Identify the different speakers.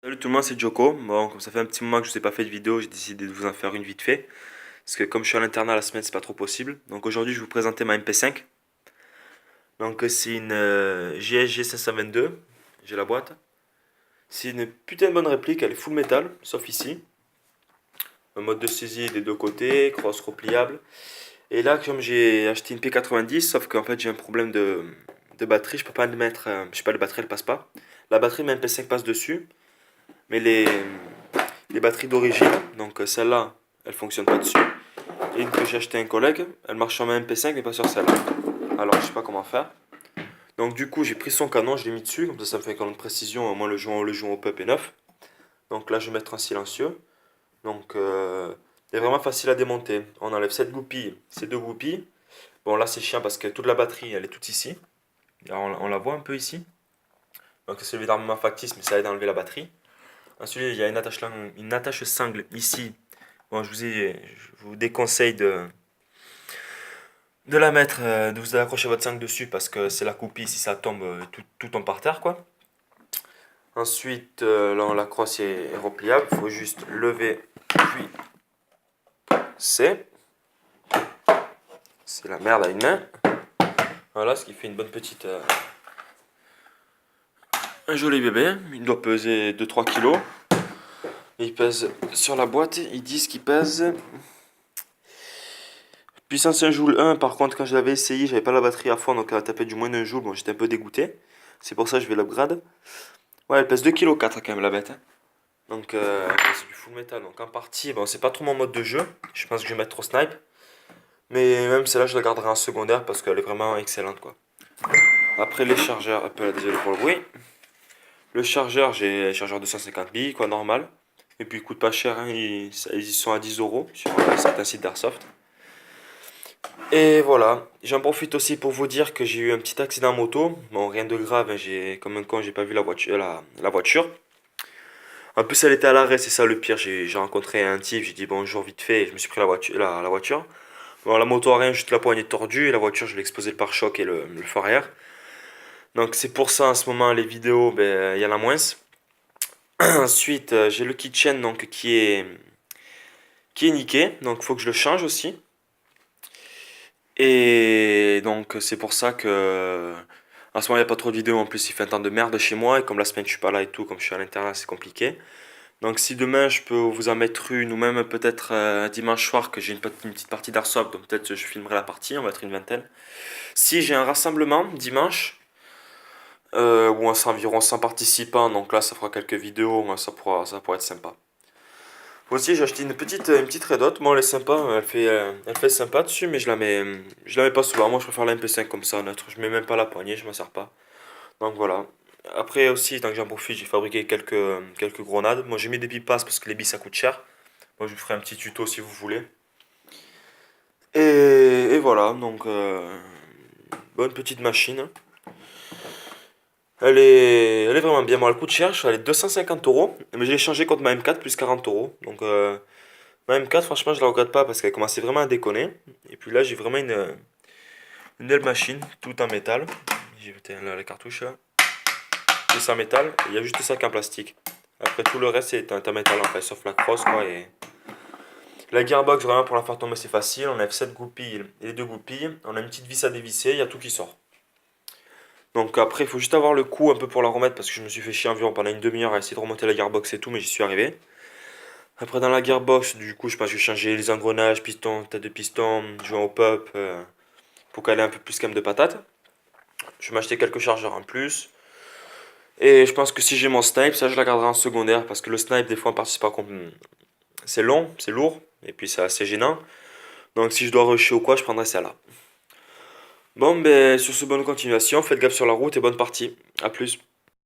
Speaker 1: Salut tout le monde, c'est Joko. Bon, comme ça fait un petit moment que je vous ai pas fait de vidéo, j'ai décidé de vous en faire une vite fait. Parce que comme je suis à l'internat la semaine, c'est pas trop possible. Donc aujourd'hui, je vais vous présenter ma MP5. Donc c'est une GSG 522. J'ai la boîte. C'est une putain de bonne réplique, elle est full métal, sauf ici. Un mode de saisie des deux côtés, crosse repliable. Et là, comme j'ai acheté une P90, sauf qu'en fait j'ai un problème de batterie, je peux pas le mettre. Je sais pas, la batterie elle passe pas. La batterie de ma MP5 passe dessus. Mais les batteries d'origine, donc celle-là, elle fonctionne pas dessus. Et une que j'ai acheté à un collègue, elle marche sur ma MP5 mais pas sur celle-là. Alors je sais pas comment faire. Donc du coup j'ai pris son canon, je l'ai mis dessus, comme ça me fait un canon de précision, au moins le joint au peuple est neuf. Donc là je vais mettre un silencieux. Donc c'est vraiment facile à démonter. On enlève cette goupille, ces deux goupilles. Bon là c'est chiant parce que toute la batterie elle est toute ici. Alors, on la voit un peu ici. Donc c'est évidemment factice mais ça aide à enlever la batterie. Ensuite il y a une attache sangle ici. Bon, je vous déconseille de la mettre, de vous accrocher votre sangle dessus parce que c'est la coupille, si ça tombe, tout tombe par terre, quoi. Ensuite, là, la crosse est repliable, il faut juste lever, puis c'est. C'est la merde à une main. Voilà, ce qui fait une bonne petite. Un joli bébé. Il doit peser 2-3 kilos. Il pèse sur la boîte, ils disent qu'il pèse. Puissance 1 joule 1, par contre, quand je l'avais essayé, j'avais pas la batterie à fond, donc elle a tapé du moins 1 joule. Bon, j'étais un peu dégoûté. C'est pour ça que je vais l'upgrade. Ouais, elle pèse 2,4 kg quand même, la bête, hein. Donc, c'est du full metal. Donc, en partie, bon, c'est pas trop mon mode de jeu. Je pense que je vais mettre au snipe. Mais même celle-là, je la garderai en secondaire parce qu'elle est vraiment excellente, quoi. Après, les chargeurs, un peu désolé pour le bruit. Le chargeur, j'ai un chargeur 250 billes, quoi, normal. Et puis, il coûte pas cher, hein. Ils sont à 10 euros sur certains sites d'Airsoft. Et voilà, j'en profite aussi pour vous dire que j'ai eu un petit accident moto. Bon, rien de grave, hein, comme un con, j'ai pas vu la voiture. En plus, elle était à l'arrêt, c'est ça le pire. J'ai rencontré un type, j'ai dit bonjour vite fait, et je me suis pris la voiture. Bon, la moto a rien, juste la poignée tordue, et la voiture, je l'ai explosé le pare-choc et le feu arrière. Donc, c'est pour ça, en ce moment, les vidéos, ben, il y en a moins. Ensuite, j'ai le keychain donc, qui est niqué, donc faut que je le change aussi. Et donc c'est pour ça que en ce moment il n'y a pas trop de vidéos, en plus il fait un temps de merde chez moi et comme la semaine je suis pas là et tout, comme je suis à l'internat c'est compliqué. Donc si demain je peux vous en mettre une ou même peut-être dimanche soir que j'ai une petite partie d'airsoft, donc peut-être je filmerai la partie, on va être une vingtaine. Si j'ai un rassemblement dimanche, où on sera environ 100 participants, donc là ça fera quelques vidéos, ça pourra être sympa. Aussi, j'ai acheté une petite Red Hot. Moi, elle est sympa, elle fait sympa dessus, mais je la mets pas souvent. Moi, je préfère la MP5 comme ça, neutre. Je mets même pas la poignée, je m'en sers pas. Donc voilà. Après aussi, tant que j'en profite, j'ai fabriqué quelques grenades. Moi, j'ai mis des pipasses parce que les billes ça coûte cher. Moi, je vous ferai un petit tuto si vous voulez. Et voilà, donc bonne petite machine. Elle est vraiment bien. Bon, elle coûte cher, elle est 250 euros. Mais je l'ai changé contre ma M4 plus 40 euros. Donc ma M4, franchement, je la regrette pas parce qu'elle commençait vraiment à déconner. Et puis là, j'ai vraiment une belle machine, tout en métal. J'ai putain, là, la cartouche là. C'est en métal, il y a juste ça qui est en plastique. Après, tout le reste, c'est en métal en fait, sauf la crosse quoi. Et la gearbox, vraiment, pour la faire tomber, c'est facile. On enlève 7 goupilles et les deux goupilles. On a une petite vis à dévisser, il y a tout qui sort. Donc après, il faut juste avoir le coup un peu pour la remettre parce que je me suis fait chier environ pendant une demi-heure à essayer de remonter la gearbox et tout, mais j'y suis arrivé. Après, dans la gearbox, du coup, je pense que je vais changer les engrenages, piston, tête de piston, joint au pop, pour qu'elle ait un peu plus quand même de patate. Je vais m'acheter quelques chargeurs en plus. Et je pense que si j'ai mon snipe, ça je la garderai en secondaire parce que le snipe, des fois, en participant, c'est long, c'est lourd, et puis c'est assez gênant. Donc si je dois rusher ou quoi, je prendrai celle-là. Bon, ben sur ce, bonne continuation, faites gaffe sur la route et bonne partie. A plus.